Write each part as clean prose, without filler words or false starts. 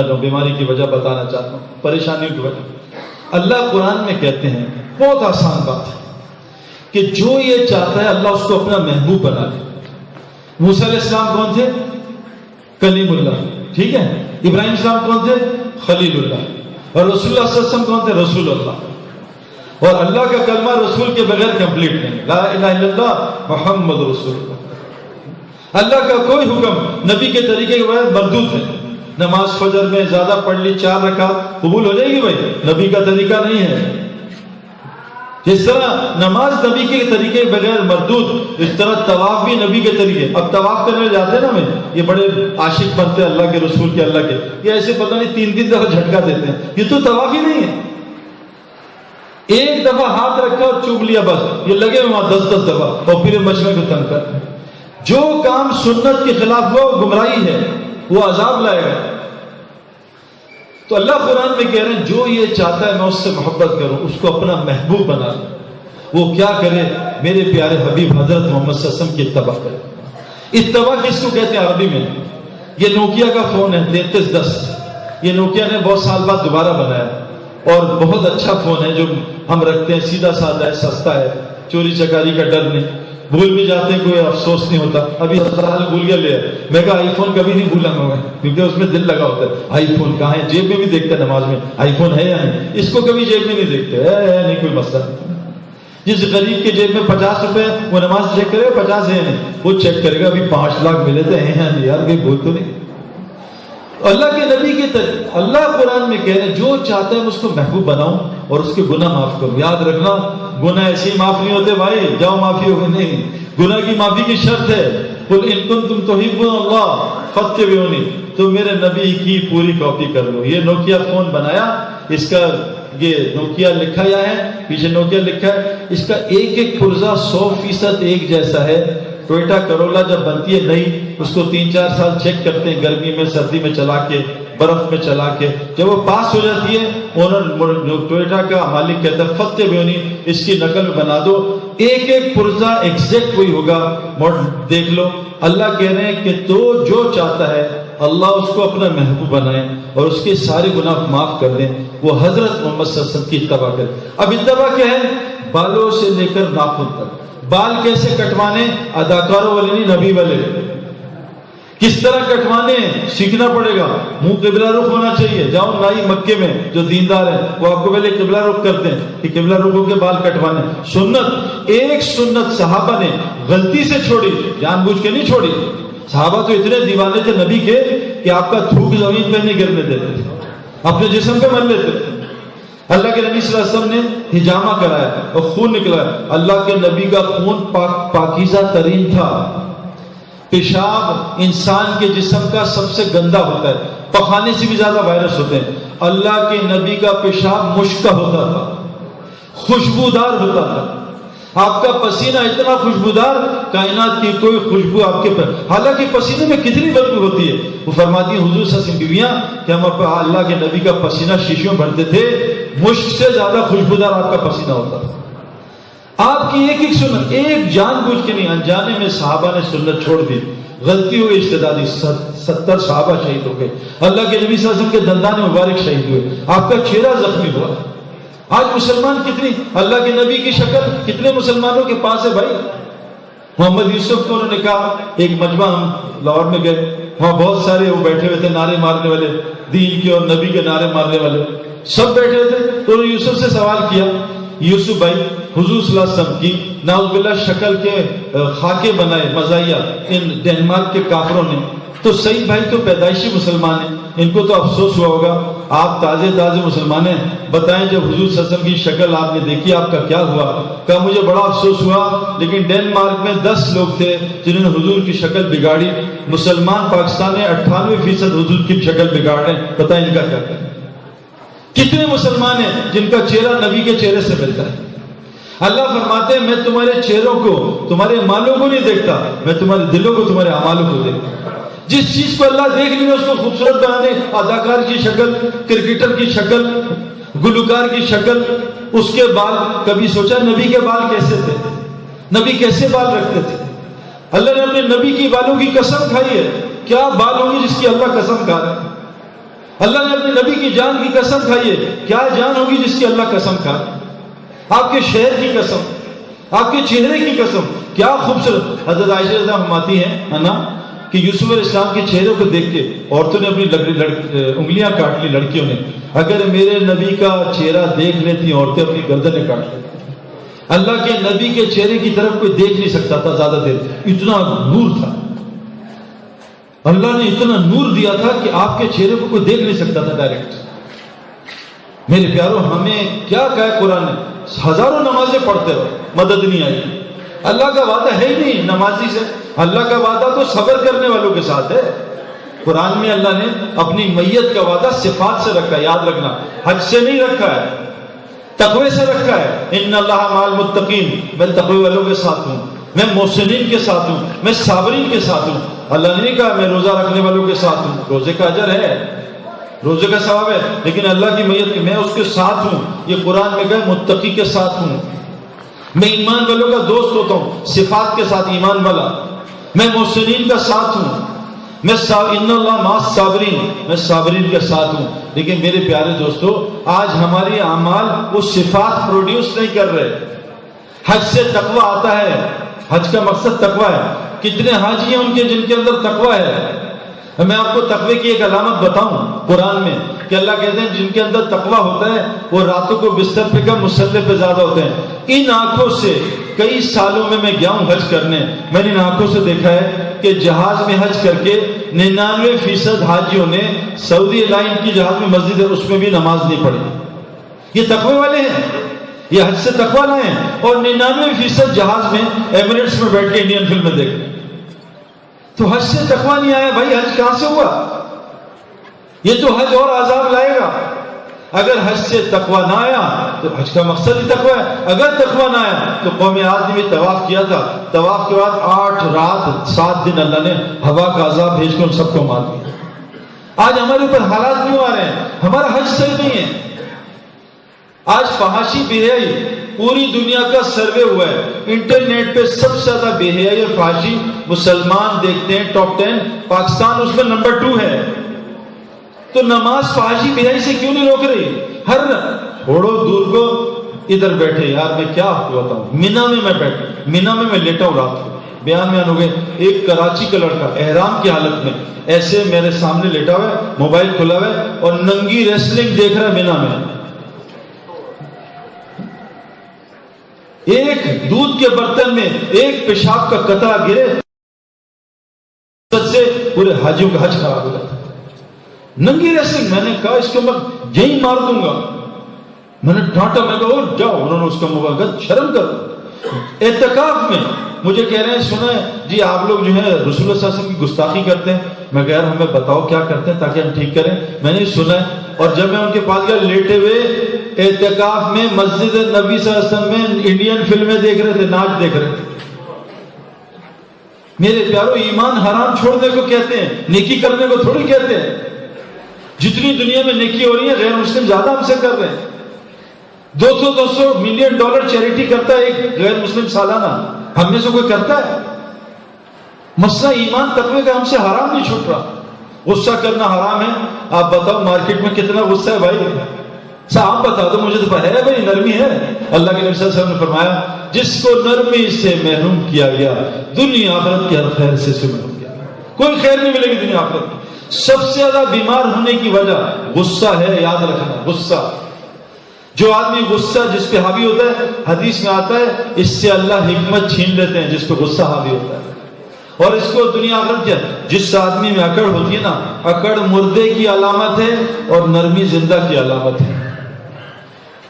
جاؤں، بیماری کی وجہ بتانا چاہتا ہوں، پریشانیوں کی وجہ۔ اللہ قرآن میں کہتے ہیں بہت آسان بات ہے کہ جو یہ چاہتا ہے اللہ اس کو اپنا محبوب بنا لے۔ موسیٰ علیہ السلام کون تھے؟ کلیم اللہ، ٹھیک ہے۔ ابراہیم السلام کون تھے؟ خلیل اللہ۔ اور رسول اللہ صلی اللہ علیہ وسلم کون تھے؟ رسول اللہ۔ اور اللہ کا کلمہ رسول کے بغیر کمپلیٹ نہیں، لا الہ الا اللہ محمد رسول اللہ۔ اللہ کا کوئی حکم نبی کے طریقے کے بغیر مردود ہے۔ نماز فجر میں زیادہ پڑھ لی 4 رکعت قبول ہو جائے گی بھائی، نبی کا طریقہ نہیں ہے۔ جس طرح نماز نبی کے طریقے کے بغیر مردود، اس طرح طواف بھی نبی کے طریقے۔ اب طواف کرنے جاتے ہیں نا ہمیں، یہ بڑے عاشق بنتے ہیں اللہ کے رسول کے، اللہ کے، یہ ایسے پتہ نہیں 3 دفعہ جھٹکا دیتے ہیں، یہ تو طواف ہی نہیں ہے۔ ایک دفعہ ہاتھ رکھا اور چوم لیا بس، یہ لگے وہاں 10 دفعہ، اور پھر مشورے کو تنگ کر۔ جو کام سنت کے خلاف ہوا وہ گمراہی ہے، وہ عذاب لائے گا۔ تو اللہ قرآن میں کہہ رہے ہیں جو یہ چاہتا ہے میں اس سے محبت کروں، اس کو اپنا محبوب بنا لوں، وہ کیا کرے؟ میرے پیارے حبیب حضرت محمد صلی اللہ علیہ وسلم کی اتباع کرے۔ اتباع کس کو کہتے ہیں عربی میں؟ یہ نوکیا کا فون ہے 3310، یہ نوکیا نے بہت سال بعد دوبارہ بنایا، اور بہت اچھا فون ہے جو ہم رکھتے ہیں، سیدھا سادہ ہے، سستا ہے، چوری چکاری کا ڈر نہیں، بھول بھی جاتے ہیں کوئی افسوس نہیں ہوتا۔ ابھی سال بھول گیا لے، میں کہا آئی فون کبھی نہیں بھولا میں، کیونکہ اس میں دل لگا ہوتا ہے۔ آئی فون کہاں ہے؟ جیب میں بھی دیکھتے ہیں نماز میں آئی فون ہے یا نہیں، اس کو کبھی جیب میں نہیں دیکھتے، ہے نہیں کوئی مسئلہ۔ جس غریب کے جیب میں 50 روپے، وہ نماز چیک کرے گا 50 ہے نہیں، وہ چیک کرے گا ابھی 5 لاکھ ملے تھے ہیں نہیں یار، کہیں بھول تو نہیں۔ اللہ کے نبی کی طرف اللہ قرآن میں کہہ رہے ہیں جو چاہتا ہے میں اس کو محبوب بناؤں اور اس کے گناہ معاف کروں۔ یاد رکھنا گناہ ایسے ہی معاف نہیں ہوتے بھائی، جاؤ معافی ہوگی نہیں، گناہ کی معافی کی شرط ہے، قل ان کنتم تحبون اللہ فاتبعونی، تو میرے نبی کی پوری کاپی کر لو۔ یہ نوکیا فون بنایا، اس کا یہ نوکیا لکھا یا ہے، پیچھے نوکیا لکھا ہے، اس کا ایک ایک پرزہ 100% ایک جیسا ہے۔ ٹویوٹا کرولا جب بنتی ہے نئی، اس کو 3-4 سال چیک کرتے ہیں، گرمی میں سردی میں چلا کے، برف میں چلا کے، جب وہ پاس ہو جاتی ہے اونر ٹویوٹا کا مالک کہتا ہے فتبعونی، اس کی نقل بنا دو، ایک ایک پرزہ ایگزیکٹ وہی ہوگا، دیکھ لو۔ اللہ کہہ رہے ہیں کہ تو جو چاہتا ہے اللہ اس کو اپنا محبوب بنائے اور اس کے سارے گناہ معاف کر دیں، وہ حضرت محمد صلی اللہ علیہ وسلم کی اتباع کرے۔ اب اتباع کیا ہے؟ بالوں سے لے کر ناخن تک۔ بال کیسے کٹوانے؟ اداکاروں والے نہیں، نبی والے۔ کس طرح کٹوانے سیکھنا پڑے گا۔ منہ قبلہ رخ ہونا چاہیے۔ جاؤ نائی مکے میں جو دیندار ہیں وہ آپ کو پہلے قبلہ رخ کرتے ہیں کہ قبلہ رخ ہو کے بال کٹوانے۔ سنت، ایک سنت صحابہ نے غلطی سے چھوڑی، جان بوجھ کے نہیں چھوڑی۔ صحابہ تو اتنے دیوانے تھے نبی کے کہ آپ کا تھوک زمین پہ نہیں گرنے دیتے تھے، اپنے جسم پہ مل لیتے تھے۔ اللہ کے نبی صلی اللہ علیہ وسلم نے حجامہ کرایا اور خون نکلا۔ اللہ کے نبی کا خون پاکیزہ ترین تھا۔ پیشاب انسان کے جسم کا سب سے گندا ہوتا ہے، پخانے سے بھی زیادہ وائرس ہوتے ہیں۔ اللہ کے نبی کا پیشاب مشک کا ہوتا تھا، خوشبودار ہوتا تھا۔ آپ کا پسینہ اتنا خوشبودار، کائنات کی کوئی خوشبو آپ کے پر، حالانکہ پسینے میں کتنی بدبو ہوتی ہے۔ وہ فرماتی ہیں حضور صلی اللہ علیہ وسلم بیویاں کہ ہم اللہ کے نبی کا پسینہ شیشوں بھرتے تھے، مشک سے زیادہ خوشبودار آپ کا پسینہ ہوتا تھا۔ آپ کی ایک ایک سنت، ایک جان بوجھ کے نہیں، انجانے میں صحابہ نے سنت چھوڑ دی، غلطی ہوئی اجتہادی، 70 صحابہ شہید ہو گئے۔ اللہ کے نبی صلی اللہ علیہ وسلم کے دندان مبارک شہید ہوئے، آپ کا چہرہ زخمی ہوا۔ آج مسلمان کتنی، اللہ کے نبی کی شکل کتنے مسلمانوں کے پاس ہے بھائی۔ محمد یوسف کو انہوں نے کہا، ایک مجمع ہم لاہور میں گئے، وہاں بہت سارے وہ بیٹھے ہوئے تھے نعرے مارنے والے، دین کے اور نبی کے نعرے مارنے والے سب بیٹھے تھے۔ تو انہوں نے یوسف سے سوال کیا، یوسف بھائی حضور صلی اللہ علیہ وسلم کی نعوذ باللہ شکل کے خاکے بنائے مزاحیہ ان ڈینمارک کے کافروں نے، تو سعید بھائی تو پیدائشی مسلمان ہیں، ان کو تو افسوس ہوا ہوگا، آپ تازے مسلمان ہیں، بتائیں جب حضور صلی اللہ علیہ وسلم کی شکل آپ نے دیکھی آپ کا کیا ہوا؟ کہا مجھے بڑا افسوس ہوا، لیکن ڈینمارک میں 10 لوگ تھے جنہوں نے حضور کی شکل بگاڑی، مسلمان پاکستان میں 98% حضور کی شکل بگاڑ رہے ہیں، بتائیں ان کا کیا کریں؟ کتنے مسلمان ہیں جن کا چہرہ نبی کے چہرے سے ملتا ہے؟ اللہ فرماتے ہیں میں تمہارے چہروں کو، تمہارے مالوں کو نہیں دیکھتا، میں تمہارے دلوں کو، تمہارے اعمالوں کو دیکھتا ہوں۔ جس چیز کو اللہ دیکھ لیا اس کو خوبصورت بنانے، اداکار کی شکل، کرکٹر کی شکل، گلوکار کی شکل، اس کے بال، کبھی سوچا نبی کے بال کیسے تھے؟ نبی کیسے بال رکھتے تھے؟ اللہ نے اپنے نبی کی بالوں کی قسم کھائی ہے، کیا بال ہوں گے جس کی اللہ قسم کھا رہا ہے؟ اللہ نے اپنے نبی کی جان کی قسم کھائی ہے. کیا جان ہوگی جس کی اللہ قسم کھائے؟ آپ کے شہر کی قسم، آپ کے چہرے کی قسم. کیا خوبصورت. حضرت عائشہ رضی اللہ عنہا فرماتی ہیں نا کہ یوسف علیہ السلام کے چہرے کو دیکھ کے عورتوں نے اپنی انگلیاں کاٹ لی، لڑکیوں نے. اگر میرے نبی کا چہرہ دیکھ لیتی عورتیں اپنی گردنیں کاٹ لیتی. اللہ کے نبی کے چہرے کی طرف کوئی دیکھ نہیں سکتا تھا زیادہ دیر، اتنا نور تھا. اللہ نے اتنا نور دیا تھا کہ آپ کے چہرے کو کوئی دیکھ نہیں سکتا تھا ڈائریکٹ. میرے پیاروں، ہمیں کیا کہا ہے قرآن نے؟ ہزاروں نمازیں پڑھتے ہو، مدد نہیں آئی. اللہ کا وعدہ ہے ہی نہیں نمازی سے. اللہ کا وعدہ تو صبر کرنے والوں کے ساتھ ہے. قرآن میں اللہ نے اپنی میت کا وعدہ صفات سے رکھا ہے. یاد رکھنا، حج سے نہیں رکھا ہے، تقوی سے رکھا ہے. ان اللہ مع المتقین، میں تقوی والوں کے ساتھ ہوں، میں محسنین کے ساتھ ہوں، میں صابرین کے ساتھ ہوں. اللہ نے نہیں کہا میں روزہ رکھنے والوں کے ساتھ ہوں. روزے کا اجر ہے، روزے کا ثواب ہے، لیکن اللہ کی میت کے میں اس کے ساتھ ہوں. یہ قرآن میں کہا متقی کے ساتھ ہوں، میں ایمان والوں کا دوست ہوتا ہوں، صفات کے ساتھ ایمان والا. میں محسنین کا ساتھ ہوں، میں ان اللہ مع الصابرین، میں صابرین کے ساتھ ہوں. لیکن میرے پیارے دوستو، آج ہماری اعمال وہ صفات پروڈیوس نہیں کر رہے. حج سے تقوی آتا ہے، حج کا مقصد تقوی ہے. کتنے حاجی ہیں ان کے جن کے اندر تقوی ہے؟ میں آپ کو تقوی کی ایک علامت بتاؤں قرآن میں کہ اللہ کہتے ہیں جن کے اندر تقوی ہوتا ہے وہ راتوں کو بستر پہ کم مصلی پہ زیادہ ہوتے ہیں. ان آنکھوں سے کئی سالوں میں گیا ہوں حج کرنے. میں نے ان آنکھوں سے دیکھا ہے کہ جہاز میں حج کر کے 99% حاجیوں نے سعودی لائن کی جہاز میں مسجد ہے اس میں بھی نماز نہیں پڑھی. یہ تقوی والے ہیں، یہ حج سے تقوی لائے ہیں. اور 99% جہاز میں ایمریٹس میں بیٹھ کے انڈین فلمیں دیکھ رہے. تو حج سے تقوی نہیں آیا بھائی. حج کہاں سے ہوا؟ یہ تو حج اور عذاب لائے گا. اگر حج سے تقوی نہ آیا تو حج کا مقصد ہی تقوی ہے. اگر تقوی نہ آیا تو قوم عاد نے بھی طواف کیا تھا، طواف کے بعد 8 رات 7 دن اللہ نے ہوا کا عذاب بھیج کر ان سب کو مار دیا. آج ہمارے اوپر حالات کیوں آ رہے ہیں؟ ہمارا حج صحیح نہیں ہے. آج فحاشی بے حیائی پوری دنیا کا سروے ہوا ہے. انٹرنیٹ پہ سب سے زیادہ بے حیائی اور فحاشی مسلمان دیکھتے ہیں. ٹاپ 10 پاکستان اس میں نمبر 2 ہے. تو نماز فحاشی بے حیائی سے کیوں نہیں روک رہی؟ ہر چھوڑو دور کو، ادھر بیٹھے. یار میں کیا آپ کو بتاؤں، مینا میں میں بیٹھا، مینا میں لیٹا ہوں رات کو. بیان میں ہو گئے ایک کراچی کا لڑکا احرام کی حالت میں ایسے میرے سامنے لیٹا ہوا ہے، موبائل کھلا ہوا ہے اور ننگی ریسلنگ دیکھ رہا ہے مینا میں. ایک دودھ کے برتن میں ایک پیشاب کا قطرہ گرے سے پورے حاجیوں کا حج خراب ہو جاتا. ننگی ریسلنگ. میں نے کہا اس کو میں یہی مار دوں گا. میں نے ڈانٹا، میں کہا جاؤ. انہوں نے اس کا موقع کہا شرم کرو. اعتکاف میں مجھے کہہ رہے ہیں سنا ہے جی آپ لوگ جو ہے رسول اللہ صلی اللہ علیہ وسلم کی گستاخی کرتے ہیں. میں کہہ رہا ہمیں بتاؤ کیا کرتے ہیں تاکہ ہم ٹھیک کریں. میں نے سنا ہے. اور جب میں ان کے پاس گیا لیٹے ہوئے اعتکاف میں مسجد نبی صلی اللہ علیہ وسلم میں انڈین فلمیں دیکھ رہے تھے، ناچ دیکھ رہے تھے. میرے پیارو، ایمان حرام چھوڑنے کو کہتے ہیں، نیکی کرنے کو تھوڑی کہتے ہیں. جتنی دنیا میں نیکی ہو رہی ہے غیر مسلم زیادہ ہم سے کر رہے ہیں. 200 ملین ڈالر چیریٹی کرتا ہے ایک غیر مسلم سالانہ. ہم میں سے کوئی کرتا ہے؟ مسئلہ ایمان تقوی کا ہم سے حرام نہیں چھوٹ رہا. غصہ کرنا حرام ہے. آپ بتاؤ مارکیٹ میں کتنا غصہ ہے بھائی؟ آپ بتا دو مجھے تو ہے بھائی. نرمی ہے. اللہ کے نبی صلی اللہ علیہ وسلم نے فرمایا جس کو نرمی سے محروم کیا گیا دنیا آخرت کی ہر خیر سے محروم کیا گیا. کوئی خیر نہیں ملے گی دنیا آخرت کی. سب سے زیادہ بیمار ہونے کی وجہ غصہ ہے. یاد رکھنا غصہ. جو آدمی غصہ جس پہ حاوی ہوتا ہے، حدیث میں آتا ہے اس سے اللہ حکمت چھین لیتے ہیں جس پہ غصہ حاوی ہوتا ہے. اور اس کو دنیا آخرت کیا، جس آدمی میں اکڑ ہوتی ہے نا، اکڑ مردے کی علامت ہے اور نرمی زندہ کی علامت ہے.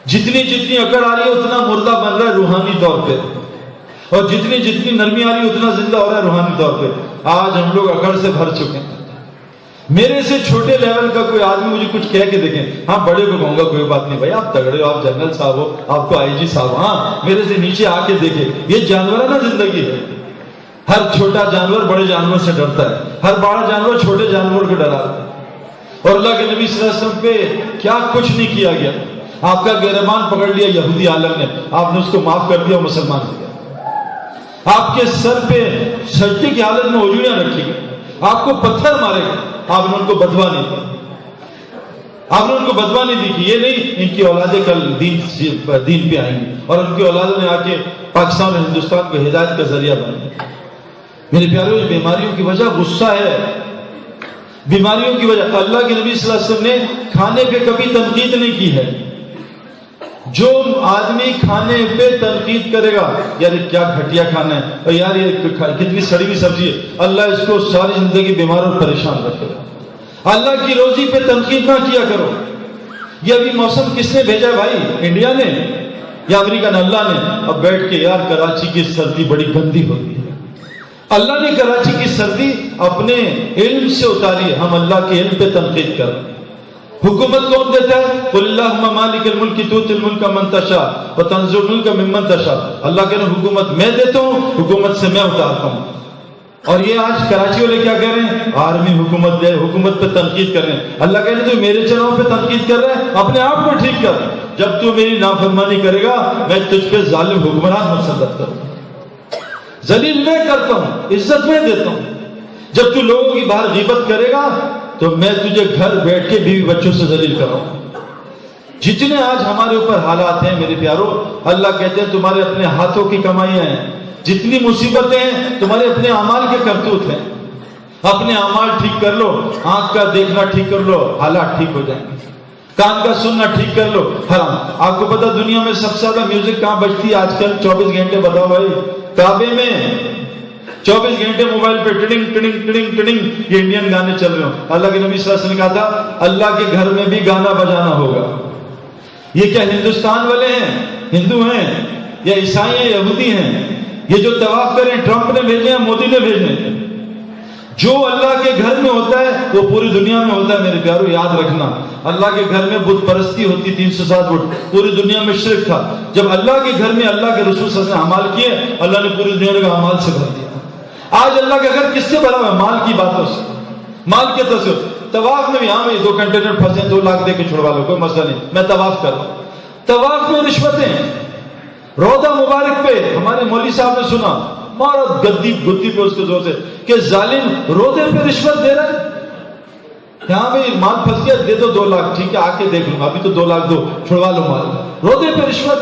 جتنی اکڑ آ رہی ہے اتنا مردہ بن رہا ہے روحانی طور پہ، اور جتنی نرمی آ رہی ہے اتنا زندہ ہو رہا ہے روحانی طور پہ. آج ہم لوگ اکڑ سے بھر چکے ہیں. میرے سے چھوٹے لیول کا کوئی آدمی مجھے کچھ کہہ کے دیکھیں، ہاں بڑے کو کہوں گا کوئی بات نہیں بھائی آپ تگڑے ہو، آپ جنرل صاحب ہو، آپ کو آئی جی صاحب. ہاں میرے سے نیچے آ کے دیکھیں. یہ جانورانہ زندگی ہے. ہر چھوٹا جانور بڑے جانور سے ڈرتا ہے، ہر بڑا جانور چھوٹے جانور کو ڈراتا ہے. اور اللہ کے نبی صلی اللہ علیہ وسلم پہ کیا کچھ نہیں کیا گیا. آپ کا گریبان پکڑ لیا یہودی عالم نے، آپ نے اس کو معاف کر دیا، مسلمان ہو گیا. آپ کے سر پہ سجدے کی حالت میں اجڑیاں رکھی گئی، آپ کو پتھر مارے گا، آپ نے ان کو بدوا نہیں دیا. آپ نے ان کو بدوا نہیں دی کہ یہ نہیں ان کی اولادیں کل دین پہ آئیں گی اور ان کی اولادوں نے آ کے پاکستان اور ہندوستان کو ہدایت کا ذریعہ بنائیں گے۔ میرے پیارے، بیماریوں کی وجہ غصہ ہے، بیماریوں کی وجہ اللہ کے نبی صلی اللہ علیہ وسلم نے کھانے پہ کبھی تنقید نہیں کی ہے۔ جو آدمی کھانے پہ تنقید کرے گا، یار کیا گھٹیا کھانا ہے، اور یار یہ کتنی سڑی ہوئی سبزی ہے، اللہ اس کو ساری زندگی بیمار اور پریشان رکھے گا۔ اللہ کی روزی پہ تنقید نہ کیا کرو۔ یہ ابھی موسم کس نے بھیجا بھائی؟ انڈیا نے یا امریکہ نے؟ اللہ نے۔ اب بیٹھ کے یار کراچی کی سردی بڑی گندی ہوتی ہے، اللہ نے کراچی کی سردی اپنے علم سے اتاری ہے، ہم اللہ کے علم پہ تنقید کر۔ حکومت کون دیتا ہے؟ قل اللہم مالک الملک تؤتی الملک من تشاء وتنزع الملک ممن تشاء۔ اللہ کہہ رہے ہیں حکومت میں دیتا ہوں، حکومت سے میں اتارتا ہوں۔ اور یہ آج کراچی والے کیا کہہ رہے ہیں؟ آرمی حکومت دے، حکومت پہ تنقید کر رہے ہیں۔ اللہ کہہ رہے ہیں تو میرے چناؤ پہ تنقید کر رہے ہیں، اپنے آپ کو ٹھیک کر۔ جب تو میری نافرمانی کرے گا میں تجھ پہ ظالم حکمران مسلط کروں گا، ذلیل میں کرتا ہوں، عزت میں دیتا ہوں۔ جب تو لوگوں کی باہر غیبت کرے گا تو میں تجھے گھر بیٹھ کے بیوی بچوں سے ذلیل کراؤں۔ جتنے آج ہمارے اوپر حالات ہیں میرے پیارو، اللہ کہتے ہیں تمہارے اپنے ہاتھوں کی کمائیاں ہیں، جتنی مصیبتیں ہیں تمہارے اپنے اعمال کے کرتوت ہیں۔ اپنے اعمال ٹھیک کر لو، آنکھ کا دیکھنا ٹھیک کر لو، حالات ٹھیک ہو جائیں گے۔ کان کا سننا ٹھیک کر لو، حرام۔ آپ کو پتا دنیا میں سب سے زیادہ میوزک کہاں بجتی ہے آج کل؟ 24 گھنٹے بتاؤ بھائی، کعبے میں 24 گھنٹے موبائل پہ ٹڑنگ ٹڑنگ ٹڑنگ ٹڑنگ یہ انڈین گانے چل رہے ہوں۔ اللہ کے نبی صلی اللہ علیہ وسلم نے کہا تھا اللہ کے گھر میں بھی گانا بجانا ہوگا۔ یہ کیا ہندوستان والے ہیں، ہندو ہیں یا عیسائی ہیں، یہودی ہیں؟ یہ جو طواف کریں ٹرمپ نے بھیجے ہیں، مودی نے بھیجے ہیں۔ جو اللہ کے گھر میں ہوتا ہے وہ پوری دنیا میں ہوتا ہے میرے پیارو، یاد رکھنا۔ اللہ کے گھر میں بت پرستی ہوتی 307 فٹ، پوری دنیا میں شرک تھا۔ جب اللہ کے گھر میں اللہ کے رسول صلی اللہ علیہ وسلم نے اعمال کیے، اللہ نے پوری دنیا کو اعمال سے بھر دیا۔ آج اللہ کا گھر کس سے بھرا ہوا ہے؟ مال کی باتوں سے، مال کے تصور۔ طواف میں بھی ہاں بھائی 2 کنٹینر پھنسے 2 لاکھ دے کے چھڑوا لو، کوئی مسئلہ نہیں، میں طواف کر رہا ہوں۔ طواف میں رشوتیں، روضہ مبارک پہ ہمارے مولوی صاحب نے سنا مارا گدی پہ اس کے زور سے کہ ظالم روضے پہ رشوت دے رہا ہے۔ ہاں بھائی مال پھنس گیا، دے دو 2 لاکھ، ٹھیک ہے آ کے دیکھ لوں، ابھی تو 2 لاکھ دو، چھڑوا لو مال۔ روضے پہ رشوت۔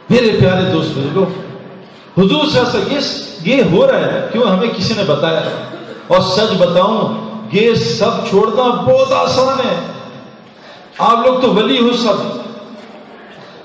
میرے پیارے دوست بزرگوں، حضور صلی اللہ علیہ وسلم یہ ہو رہا ہے کیوں؟ ہمیں کسی نے بتایا۔ اور سچ بتاؤں یہ سب چھوڑنا بہت آسان ہے۔ آپ لوگ تو ولی ہو سب،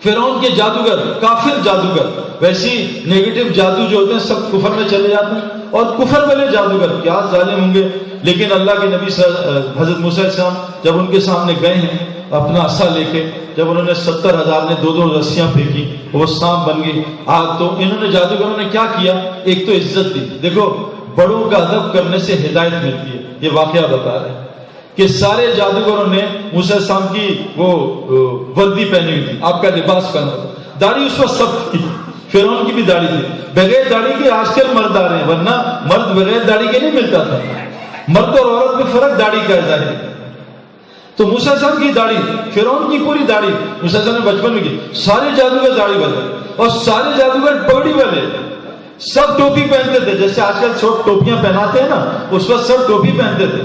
فرعون کے جادوگر، کافر جادوگر، ویسی نیگیٹو جادو جو ہوتے ہیں سب کفر میں چلے جاتے ہیں، اور کفر والے جادوگر کیا ظالم ہوں گے۔ لیکن اللہ کے نبی حضرت موسیٰ علیہ السلام جب ان کے سامنے گئے ہیں اپنا عصا لے کے، جب انہوں نے 70,000 نے 2 رسیاں پھینکی وہ سانپ بن گئی آگ، تو انہوں نے جادوگروں نے کیا کیا؟ ایک تو عزت دی۔ دیکھو بڑوں کا ادب کرنے سے ہدایت ملتی ہے، یہ واقعہ بتا رہے ہیں کہ سارے جادوگروں نے موسیٰ علیہ السلام کی وہ وردی پہنی ہوئی تھی، آپ کا لباس پہنا تھا، داڑھی اس وقت سخت تھی، فرعون کی بھی داڑھی تھی۔ بغیر داڑھی کے آج کل مرد آ رہے ہیں، ورنہ مرد بغیر داڑھی کے نہیں ملتا تھا۔ مرد اور عورت میں فرق داڑھی کا ہے ظاہر۔ تو موسیٰ علیہ السلام کی داڑھی، فرعون کی پوری داڑھی موسیٰ علیہ السلام نے بچپن میں کی۔ سارے جادوگر داڑھی والے اور سارے جادوگر پگڑی والے، سب ٹوپی پہنتے تھے، جیسے آج کل سب ٹوپیاں پہناتے ہیں نا، اس وقت سب ٹوپی پہنتے تھے۔